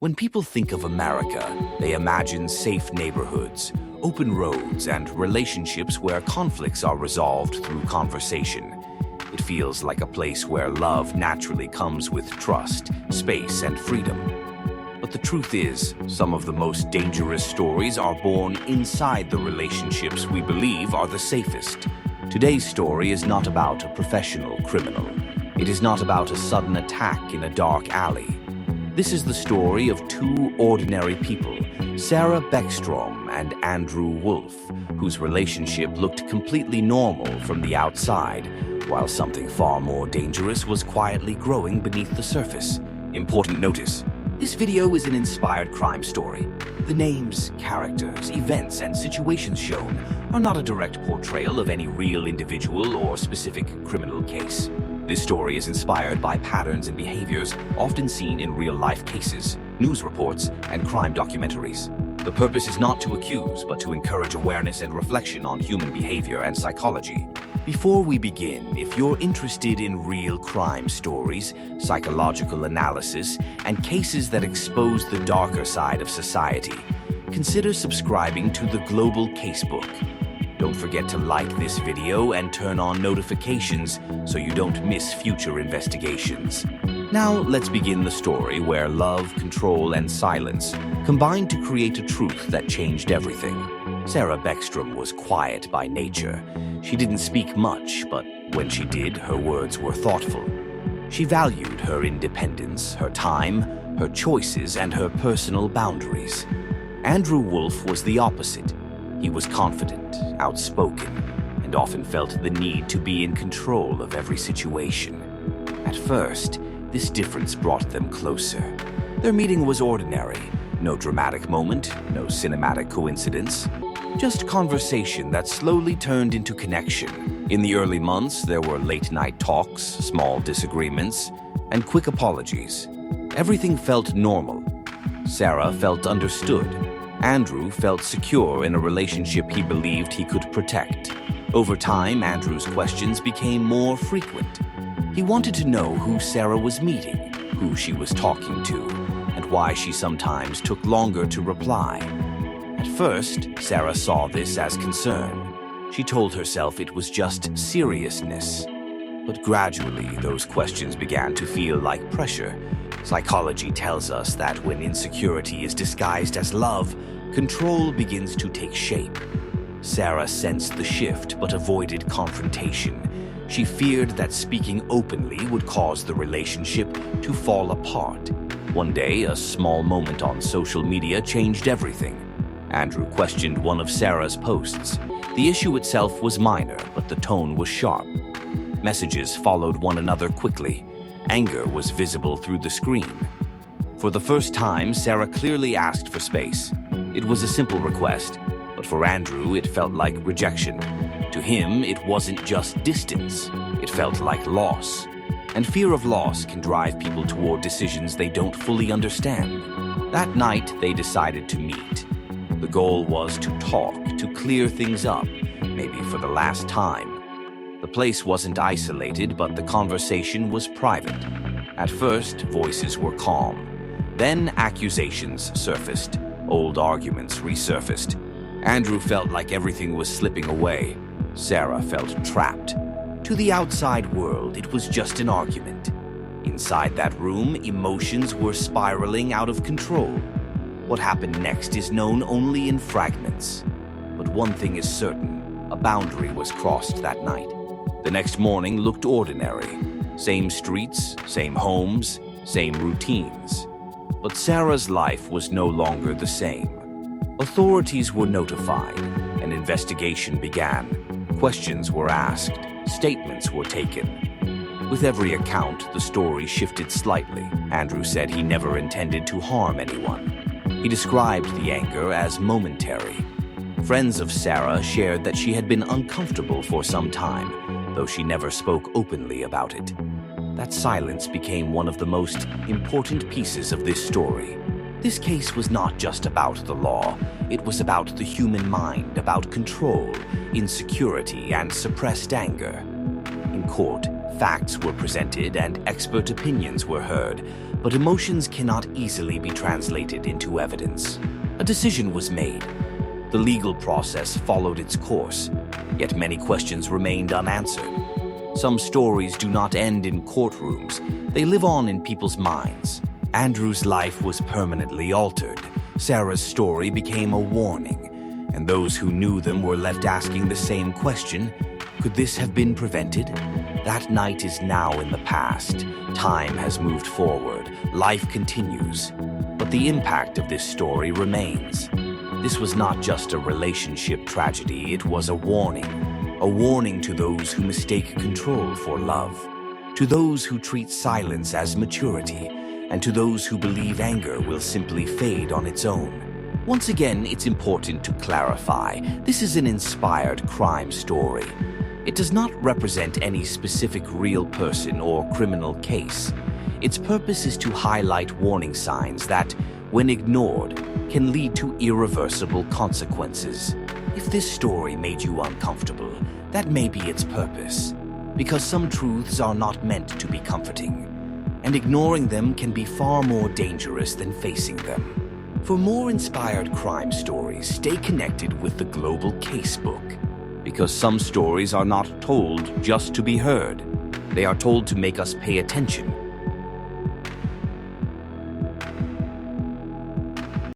When people think of America, they imagine safe neighborhoods, open roads, and relationships where conflicts are resolved through conversation. It feels like a place where love naturally comes with trust, space, and freedom. But the truth is, some of the most dangerous stories are born inside the relationships we believe are the safest. Today's story is not about a professional criminal. It is not about a sudden attack in a dark alley. This is the story of two ordinary people, Sarah Beckstrom and Andrew Wolfe, whose relationship looked completely normal from the outside, while something far more dangerous was quietly growing beneath the surface. Important notice: this video is an inspired crime story. The names, characters, events, and situations shown are not a direct portrayal of any real individual or specific criminal case. This story is inspired by patterns and behaviors often seen in real-life cases, news reports, and crime documentaries. The purpose is not to accuse, but to encourage awareness and reflection on human behavior and psychology. Before we begin, if you're interested in real crime stories, psychological analysis, and cases that expose the darker side of society, consider subscribing to the Global Casebook. Don't forget to like this video and turn on notifications so you don't miss future investigations. Now let's begin the story where love, control, and silence combined to create a truth that changed everything. Sarah Beckstrom was quiet by nature. She didn't speak much, but when she did, her words were thoughtful. She valued her independence, her time, her choices, and her personal boundaries. Andrew Wolfe was the opposite. He was confident, outspoken, and often felt the need to be in control of every situation. At first, this difference brought them closer. Their meeting was ordinary. No dramatic moment, no cinematic coincidence. Just conversation that slowly turned into connection. In the early months, there were late-night talks, small disagreements, and quick apologies. Everything felt normal. Sarah felt understood. Andrew felt secure in a relationship he believed he could protect. Over time, Andrew's questions became more frequent. He wanted to know who Sarah was meeting, who she was talking to, and why she sometimes took longer to reply. At first, Sarah saw this as concern. She told herself it was just seriousness. But gradually, those questions began to feel like pressure. Psychology tells us that when insecurity is disguised as love, control begins to take shape. Sarah sensed the shift but avoided confrontation. She feared that speaking openly would cause the relationship to fall apart. One day, a small moment on social media changed everything. Andrew questioned one of Sarah's posts. The issue itself was minor, but the tone was sharp. Messages followed one another quickly. Anger was visible through the screen. For the first time, Sarah clearly asked for space. It was a simple request, but for Andrew, it felt like rejection. To him, it wasn't just distance. It felt like loss. And fear of loss can drive people toward decisions they don't fully understand. That night, they decided to meet. The goal was to talk, to clear things up, maybe for the last time. The place wasn't isolated, but the conversation was private. At first, voices were calm. Then accusations surfaced. Old arguments resurfaced. Andrew felt like everything was slipping away. Sarah felt trapped. To the outside world, it was just an argument. Inside that room, emotions were spiraling out of control. What happened next is known only in fragments. But one thing is certain: a boundary was crossed that night. The next morning looked ordinary. Same streets, same homes, same routines. But Sarah's life was no longer the same. Authorities were notified. An investigation began. Questions were asked. Statements were taken. With every account, the story shifted slightly. Andrew said he never intended to harm anyone. He described the anger as momentary. Friends of Sarah shared that she had been uncomfortable for some time, though she never spoke openly about it. That silence became one of the most important pieces of this story. This case was not just about the law. It was about the human mind, about control, insecurity, and suppressed anger. In court, facts were presented and expert opinions were heard, but emotions cannot easily be translated into evidence. A decision was made. The legal process followed its course, yet many questions remained unanswered. Some stories do not end in courtrooms, they live on in people's minds. Andrew's life was permanently altered. Sarah's story became a warning, and those who knew them were left asking the same question: could this have been prevented? That night is now in the past. Time has moved forward. Life continues. But the impact of this story remains. This was not just a relationship tragedy, it was a warning. A warning to those who mistake control for love, to those who treat silence as maturity, and to those who believe anger will simply fade on its own. Once again, it's important to clarify, this is an inspired crime story. It does not represent any specific real person or criminal case. Its purpose is to highlight warning signs that, when ignored, can lead to irreversible consequences. If this story made you uncomfortable, that may be its purpose, because some truths are not meant to be comforting, and ignoring them can be far more dangerous than facing them. For more inspired crime stories, stay connected with the Global Casebook, because some stories are not told just to be heard. They are told to make us pay attention